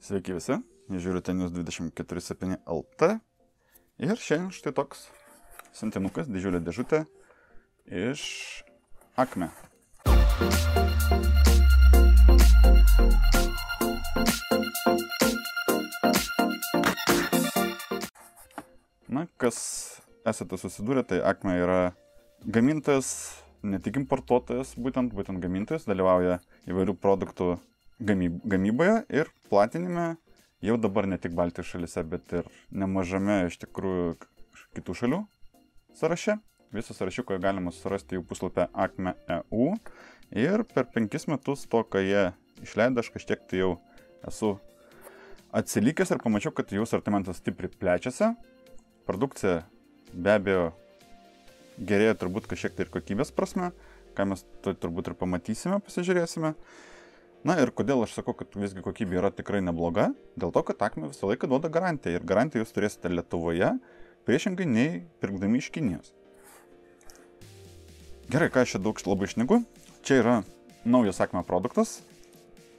Sveiki visi, jūs žiūrite News24/7 LT ir šiandien štai toks sintinukas, didžiulė dėžutė iš Acme. Na, kas esate susidūrę, tai Acme yra gamintojas, ne tik importuotojas, būtent gamintojas, dalyvauja įvairių produktų gamyboje ir platinime jau dabar ne tik Baltijos šalyse, bet ir nemažame iš tikrųjų kitų šalių sąraše. Visą sąrašiuką galima surasti jau puslapę Acme.eu ir per 5 metus to, ką jie išleido, aš kažkiek tai jau esu atsilikęs ir pamačiau, kad jų sortimentas stipriai plečiasi. Produkcija be abejo gerėja turbūt kažkiek tai ir kokybės prasme, ką mes turbūt ir pamatysime, pasižiūrėsime. Na ir kodėl aš sakau, kad visgi kokybė yra tikrai nebloga? Dėl to, kad Acme visą laiką duoda garantiją ir garantiją jūs turėsite Lietuvoje, priešingai nei pirkdami iš Kinijos. Gerai, ką aš čia daug labai šneku. Čia yra naujas Acme produktas.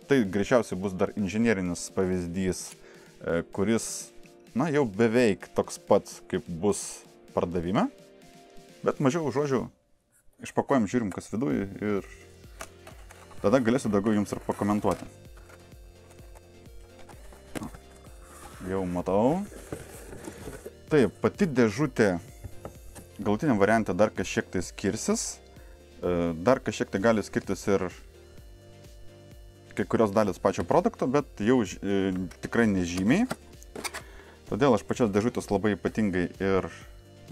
Tai greičiausiai bus dar inžinierinis pavyzdys, kuris, na, jau beveik toks pats, kaip bus pardavime. Bet mažiau žodžių, išpakuojam, žiūrim, kas viduje ir tada galėsiu daugiau jums ir pakomentuoti. Jau matau. Taip, pati dėžutė galutiniam variante dar kažkiek tai skirsis. Dar kažkiek tai gali skirtis ir kai kurios dalis pačio produkto, bet jau tikrai nežymiai. Todėl aš pačios dėžutės labai ypatingai ir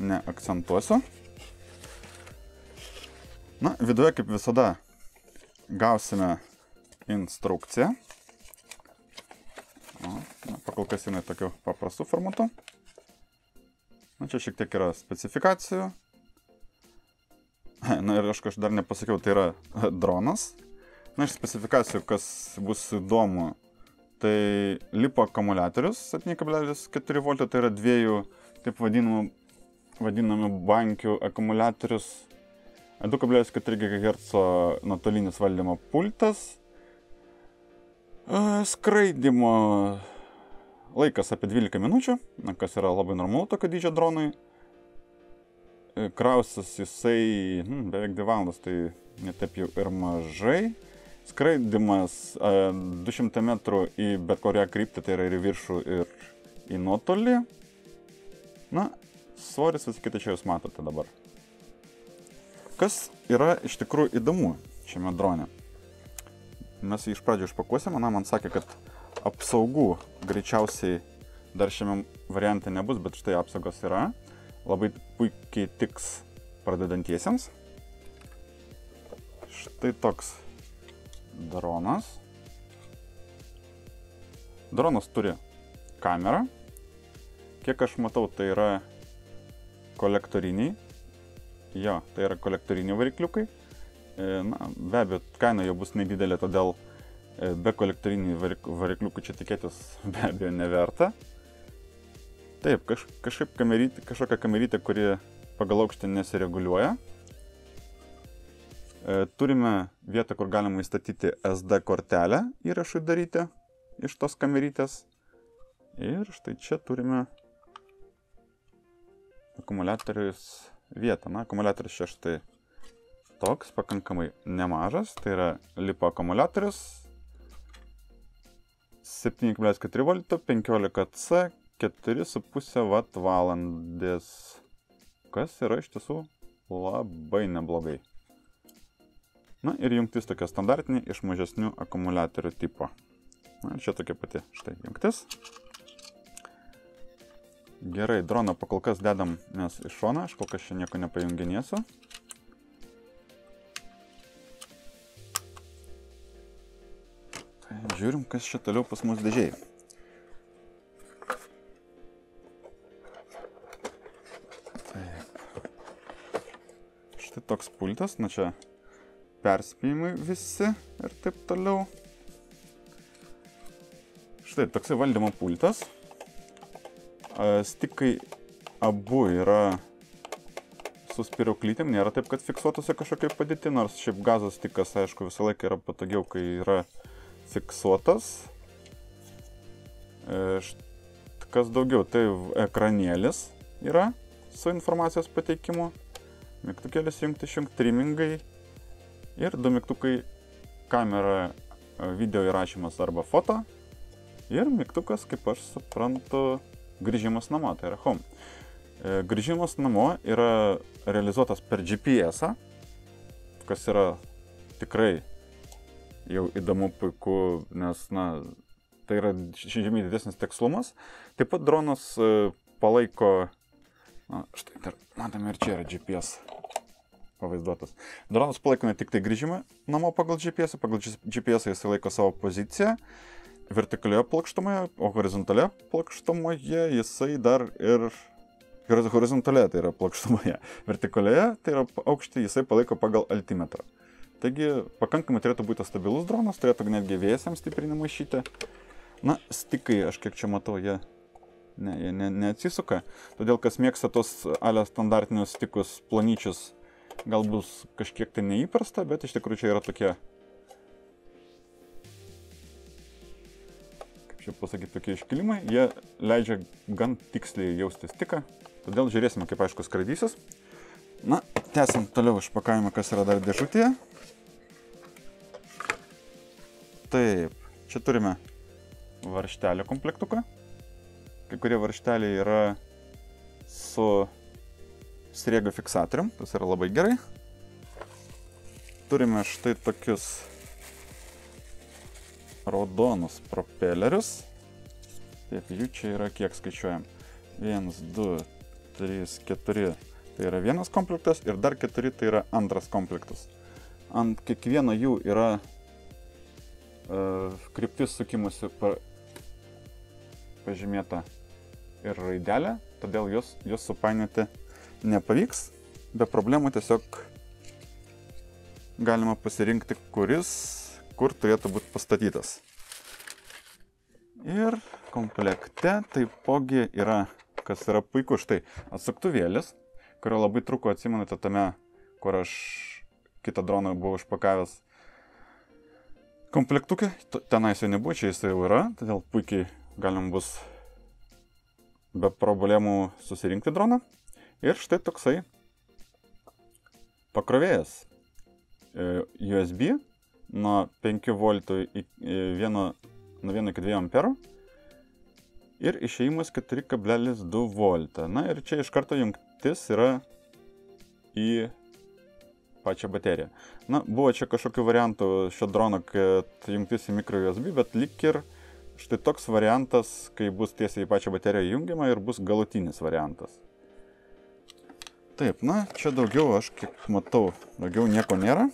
neakcentuosiu. Na, viduje kaip visada gausime instrukciją. Na, pakol kas jinai tokiu paprastu formatu. Na, čia šiek tiek yra specifikacijų. Na ir aš dar nepasakiau, tai yra dronas. Na, iš specifikacijų, kas bus įdomu, tai lipo akumuliatorius 7,4 V, tai yra dviejų, taip vadinamų bankių akumuliatorius, 2,4 GHz nuotolinis valdymo pultas, skraidimo laikas apie 12 minučių, kas yra labai normalu tokio dydžio dronui. Krausis jisai beveik 2 valandas, tai netaip jau ir mažai. Skraidimas 200 metrų į bet kurią kryptį, tai yra ir į viršų, ir į nuotolį. Na, svoris visą kitą čia jūs matote dabar. Kas yra iš tikrųjų įdomu šiame drone? Mes jį iš pradžių išpakuosime, man sakė, kad apsaugų greičiausiai dar šiame variante nebus, bet štai apsaugos yra. Labai puikiai tiks pradedantiesiems. Štai toks dronas. Dronas turi kamerą. Kiek aš matau, tai yra kolektoriniai. Jo, tai yra kolektoriniai varikliukai. Na, be abejo, kaina jau bus nedidelė, todėl be kolektorinių varikliukų čia tikėtis be abejo neverta. Taip, kažkokia kamerytė, kuri pagal aukštį nesireguliuoja. Turime vietą, kur galima įstatyti SD kortelę įrašui daryti iš tos kamerytės. Ir štai čia turime akumuliatorius vietą. Na, akumuliatorius čia štai toks, pakankamai nemažas. Tai yra lipo akumuliatorius 7,4 V, 15C, 4,5 Wh, kas yra iš tiesų labai neblogai. Na ir jungtis tokia standartinė iš mažesnių akumuliatorių tipo. Na ir čia tokia pati štai jungtis. Gerai, droną pakol kas dedam mes iš šoną, aš kol kas čia nieko nepajunginėsiu. Tai žiūrim, kas čia toliau pas mus dėžėje. Štai toks pultas, na čia perspėjimai visi ir taip toliau. Štai toksai valdymo pultas. Stikai abu yra su spiriuklytėm, nėra taip, kad fiksuotųsi kažkokia padėti, nors šiaip gazos stikas, aišku, visą laiką yra patogiau, kai yra fiksuotas. Kas daugiau, tai ekranėlis yra su informacijos pateikimu, mygtukėlis išjungti, trimingai ir 2 mygtukai kamera, video įrašymas arba foto ir mygtukas, kaip aš suprantu, grįžimas namo, tai yra home. Grįžimas namo yra realizuotas per GPS-ą, kas yra tikrai jau įdomu, puiku, nes, tai yra žymiai didesnis tikslumas. Taip pat dronas palaiko, štai dar matome ir čia yra GPS pavaizduotas. Dronas palaiko ne tik tai grįžimą namo pagal GPS, jis laiko savo poziciją vertikalioje plokštumoje, o horizontalioje plokštumoje jisai dar ir horizontalioje, tai yra plokštumoje, vertikalioje, tai yra aukštį jisai palaiko pagal altimetrą. Taigi pakankamai turėtų būti stabilus dronas, turėtų netgi vėjasiam stipriai nemaišyti. Stikai, aš kiek čia matau, jie neatsisuka, todėl kas mėgsta tos standartinius stikus plonyčius, gal bus kažkiek tai neįprasta, bet iš tikrųjų čia yra tokie, kaip čia pasakyti, tokie iškilimai, jie leidžia gan tiksliai jausti stiką, todėl žiūrėsime, kaip aišku skraidysis. Tęsim toliau išpakavimą, kas yra dar dėžutėje. Taip, čia turime varžtelio komplektuką. Kai kurie varžteliai yra su sriegio fiksatorium, tas yra labai gerai. Turime štai tokius raudonus propelerius. Taip, jų čia yra kiek skaičiuojam. 1, 2, 3, 4. Tai yra vienas komplektas ir dar 4 tai yra antras komplektas. Ant kiekvieno jų yra kryptis sukimusi pažymėta ir raidelė, todėl jos supainioti nepavyks. Be problemų tiesiog galima pasirinkti, kur turėtų būti pastatytas. Ir komplekte taipogi yra, kas yra puiku, štai atsuktuvėlis, kurio labai trūko, atsimenate tame, kur aš kitą droną buvau išpakavęs komplektukai. Tenais jau nebuvo, čia jis jau yra, todėl puikiai galim bus be problemų susirinkti droną. Ir štai toksai pakrovėjas USB nuo 5 voltų nuo 1 iki 2 amperų ir išėjimas 4,2 voltą. Ir čia iš karto jungtis yra į pačią bateriją. Buvo čia kažkokių variantų šio drono, kad jungtis į micro USB, bet lyg ir štai toks variantas, kai bus tiesiai į pačią bateriją jungiama ir bus galutinis variantas. Taip, čia daugiau, aš kiek matau, daugiau nieko nėra.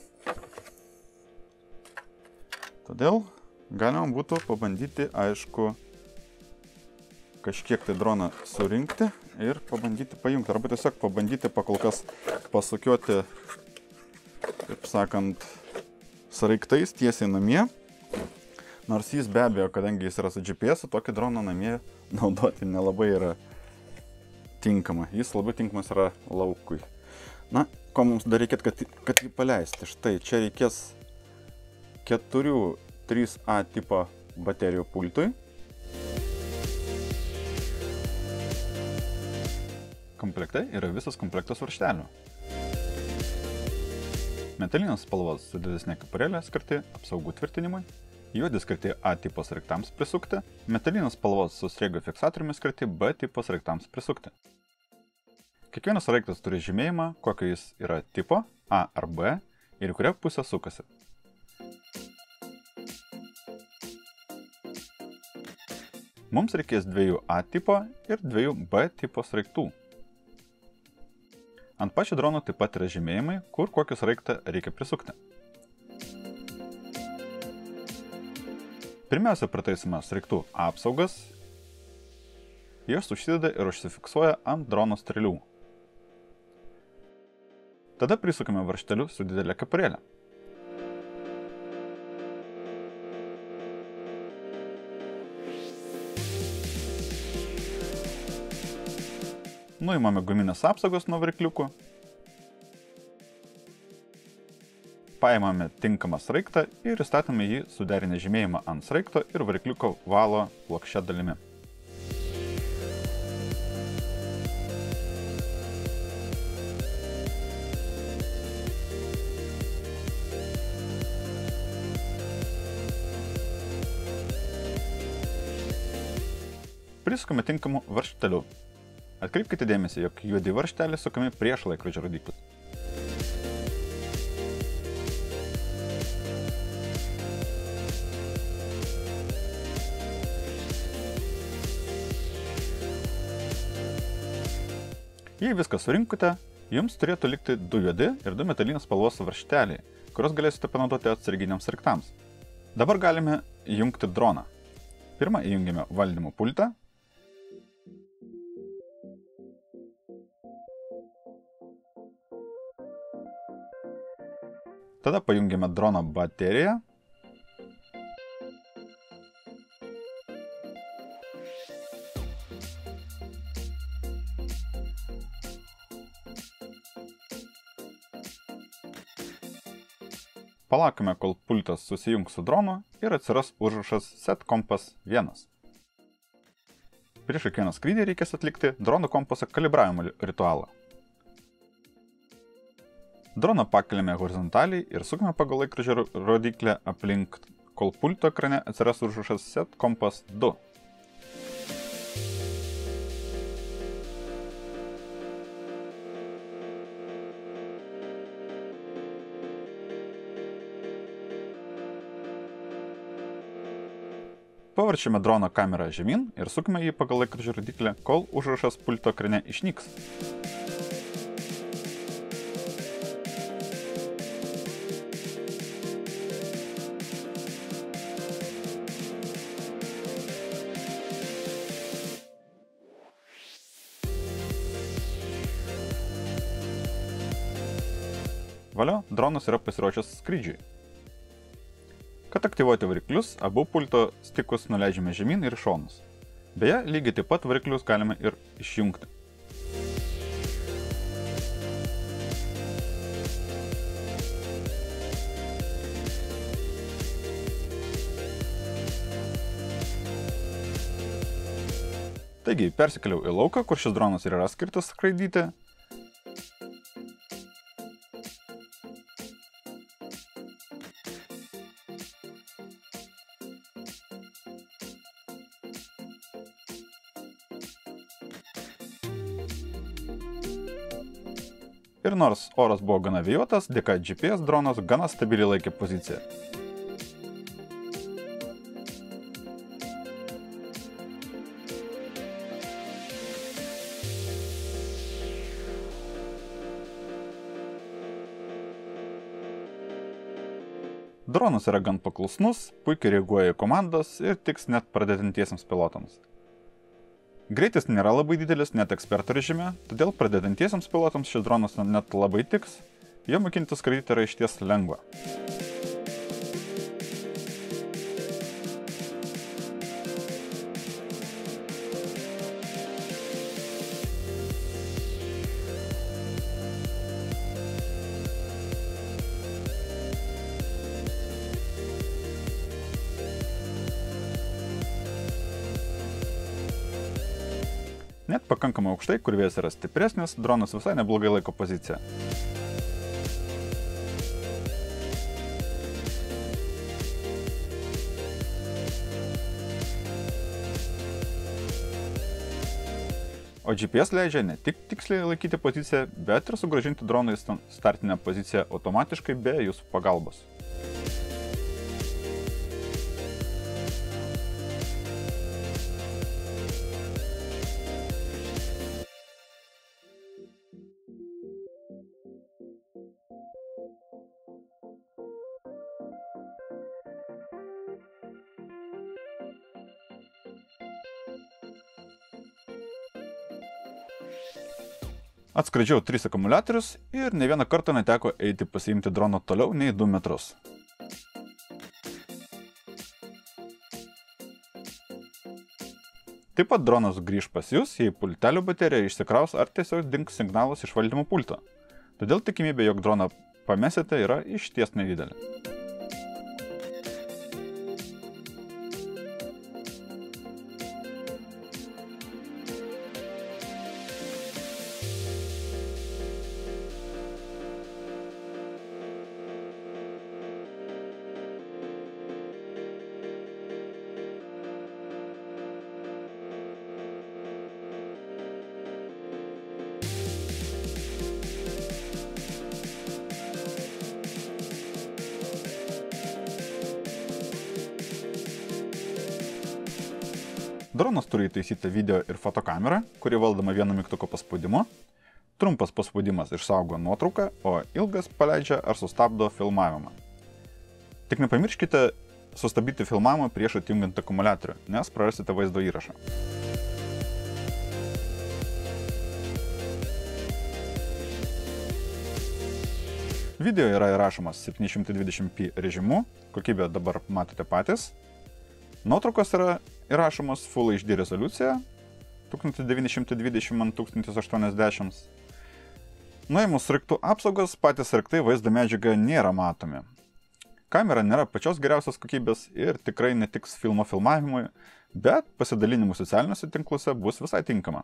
Todėl galima būtų pabandyti, aišku, kažkiek tai droną surinkti ir pabandyti pajungti. Arba tiesiog pabandyti pakol kas pasukioti, taip sakant, sraigtais tiesiai namie. Nors jis be abejo, kadangi jis yra su GPS, tokį droną namie naudoti nelabai yra tinkama. Jis labai tinkamas yra laukui. Ko mums dar reikėtų, kad jį paleisti? Štai, čia reikės 4 3A tipo baterijų pultui. Komplekte yra visas komplektas varžtelių. Metalinės spalvos su didesnė kepurėlė skirti apsaugų tvirtinimui, juodi skirti A tipo sraigtams prisukti, metalinės spalvos su sriegio fiksatoriumi skirti B tipo sraigtams prisukti. Kiekvienas sraigtas turi žymėjimą, kokio jis yra tipo, A ar B, ir į kurią pusę sukasi. Mums reikės 2 A tipo ir 2 B tipo sraigtų. Ant pačio drono taip pat yra žymėjimai, kur kokį sraigtą reikia prisukti. Pirmiausia, pritaisime sraigtų apsaugas. Jos užsideda ir užsifiksuoja ant drono strėlių. Tada prisukame varžteliu su didelė kepurėlė. Nuimame guminės apsaugos nuo varikliukų. Paimame tinkamą sraigtą ir įstatome jį suderinę žymėjimą ant sraigto ir varikliuko valo plokščia dalimi. prisukame tinkamu varžteliu. Atkreipkite dėmesį, jog juodi varžteliai sukami prieš laikrodžio rodiklį. Jei viską surinkote, jums turėtų likti 2 juodi ir 2 metalinės spalvos varžteliai, kuriuos galėsite panaudoti atsarginiams sraigtams. Dabar galime įjungti droną. Pirmą įjungiame valdymo pultą. Tada pajungiame drono bateriją. Palaukime, kol pultas susijungs su dronu ir atsiras užrašas Set Compass 1. Prieš kiekvieną skrydį reikės atlikti drono kompaso kalibravimo ritualą. Droną pakeliame horizontaliai ir sukame pagal laikrodžio rodiklę aplink, kol pulto ekrane atsiras užrašas Set Compass 2. Pavarčiame drono kamerą žemyn ir sukame jį pagal laikrodžio rodiklę, kol užrašas pulto ekrane išnyks. Valio, dronas yra pasiruošęs skrydžiui. Kad aktyvuoti variklius, abu pulto stikus nuleidžiame žemyn ir į šonus. Beje, lygiai taip pat variklius galime ir išjungti. Taigi, persikeliau į lauką, kur šis dronas yra skirtas skraidyti. Ir nors oras buvo gana vėjuotas, dėka GPS dronas gana stabiliai laikė poziciją. Dronas yra gan paklusnus, puikiai reaguoja į komandas ir tiks net pradedantiesiems pilotams. Greitis nėra labai didelis net ekspertų režime, todėl pradedantiesiems pilotams šis dronas net labai tiks, jo mokintis skraidyti yra išties lengva. Net pakankamai aukštai, kur vėjas yra stipresnis, dronas visai neblogai laiko poziciją. O GPS leidžia ne tik tiksliai laikyti poziciją, bet ir sugrąžinti droną į startinę poziciją automatiškai be jūsų pagalbos. Atskraidžiau 3 akumuliatorius ir ne vieną kartą neteko eiti pasiimti drono toliau nei 2 metrus. Taip pat dronas grįž pas jūs, jei pultelio baterija išsikraus ar tiesiog dings signalas iš valdymo pulto. Todėl tikimybė, jog droną pamesite, yra išties nedidelė. Dronas turi įtaisytą video ir fotokamerą, kuri valdoma vienu mygtuko paspaudimu. Trumpas paspaudimas išsaugo nuotrauką, o ilgas paleidžia ar sustabdo filmavimą. Tik nepamirškite sustabdyti filmavimą prieš atjungiant akumuliatorių, nes prarasite vaizdo įrašą. Video yra įrašomas 720p režimu, kokybę dabar matote patys. Nuotraukos yra įrašomos Full HD rezoliucija 1920x1080. Nuėmus sraigtų apsaugos, patys sraigtai vaizdo medžiaga nėra matomi. Kamera nėra pačios geriausios kokybės ir tikrai netiks filmo filmavimui, bet pasidalinimų socialiniuose tinkluose bus visai tinkama.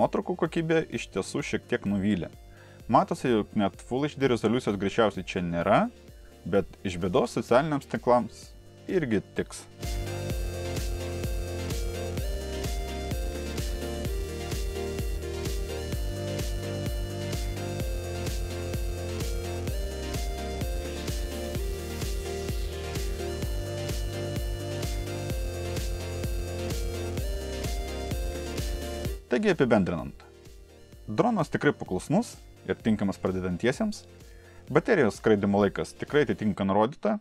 Nuotraukų kokybė iš tiesų šiek tiek nuvylė. Matosi, jog net Full HD rezoliucijos greičiausiai čia nėra, bet iš bėdos socialiniams tinklams irgi tiks. Taigi apibendrinant. Dronas tikrai paklusnus ir tinkamas pradedantiesiems, baterijos skraidimo laikas tikrai atitinka nurodytą,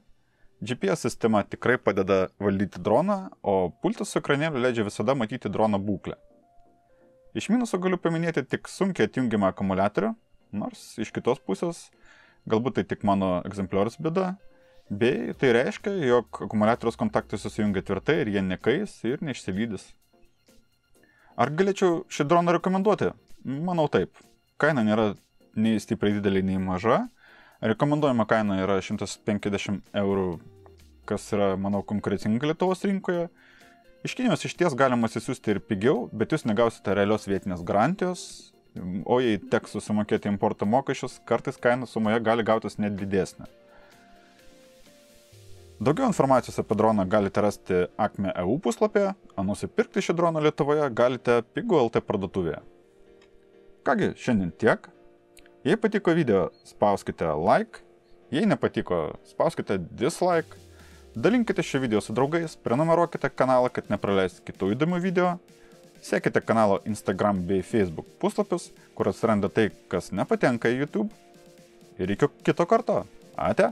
GPS sistema tikrai padeda valdyti droną, o pultas su ekranėliu leidžia visada matyti drono būklę. Iš minusų galiu paminėti tik sunkiai atjungiamą akumuliatorių, nors iš kitos pusės galbūt tai tik mano egzempliorius bėda, bei tai reiškia, jog akumuliatoriaus kontaktai susijungia tvirtai ir jie nekais ir neišsilydys. Ar galėčiau šį droną rekomenduoti? Manau taip. Kaina nėra nei stipriai didelė, nei maža. Rekomenduojama kaina yra 150 eurų, kas yra, manau, konkurencinga Lietuvos rinkoje. Iš Kinijos išties galima atsisiųsti ir pigiau, bet jūs negausite realios vietinės garantijos, o jei teks susimokėti importo mokesčius, kartais kaina sumoje gali gautis net didesnė. Daugiau informacijos apie droną galite rasti Acme EU puslapyje, o nusipirkti šį droną Lietuvoje galite Pigu LT parduotuvėje. Kągi, šiandien tiek. Jei patiko video, spauskite like, jei nepatiko, spauskite dislike, dalinkite šį video su draugais, prenumeruokite kanalą, kad nepraleisite kitų įdomių video, sekite kanalo Instagram bei Facebook puslapius, kur atsiranda tai, kas nepatenka į YouTube. Ir iki kito karto. Ate!